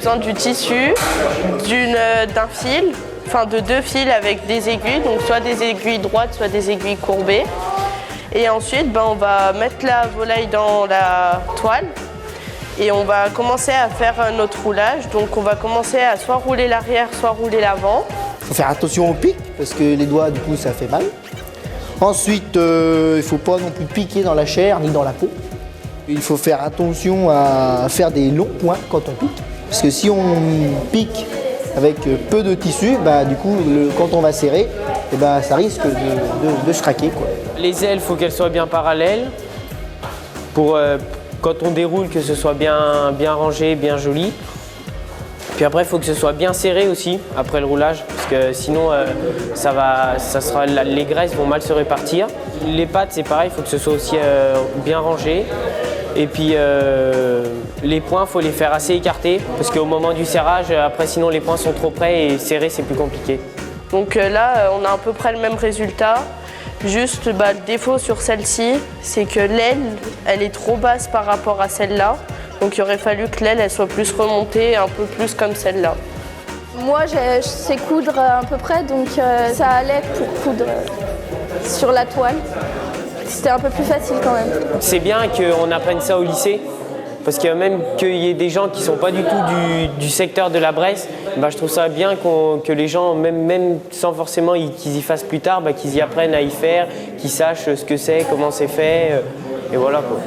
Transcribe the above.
besoin du tissu, d'un fil, enfin de 2 fils avec des aiguilles, donc soit des aiguilles droites, soit des aiguilles courbées. Et ensuite, on va mettre la volaille dans la toile et on va commencer à faire notre roulage. Donc on va commencer à soit rouler l'arrière, soit rouler l'avant. Il faut faire attention au pic parce que les doigts, du coup, ça fait mal. Ensuite, il ne faut pas non plus piquer dans la chair ni dans la peau. Il faut faire attention à faire des longs points quand on pique. Parce que si on pique avec peu de tissu, du coup, quand on va serrer, ça risque de se craquer, quoi. Les ailes, il faut qu'elles soient bien parallèles pour quand on déroule que ce soit bien rangé, bien joli. Puis après, il faut que ce soit bien serré aussi après le roulage, parce que sinon, les graisses vont mal se répartir. Les pattes, c'est pareil, il faut que ce soit aussi bien rangé. Et puis les points, il faut les faire assez écartés, parce qu'au moment du serrage, après, sinon les points sont trop près et serrer, c'est plus compliqué. Donc là, on a à peu près le même résultat. Juste, le défaut sur celle-ci, c'est que l'aile, elle est trop basse par rapport à celle-là. Donc il aurait fallu que l'aile, elle soit plus remontée, un peu plus comme celle-là. Moi, je sais coudre à peu près, donc ça allait pour coudre sur la toile. C'était un peu plus facile quand même. C'est bien qu'on apprenne ça au lycée, parce que même qu'il y ait des gens qui ne sont pas du tout du secteur de la Bresse, je trouve ça bien que les gens, même sans forcément qu'ils y fassent plus tard, qu'ils y apprennent à y faire, qu'ils sachent ce que c'est, comment c'est fait, et voilà quoi.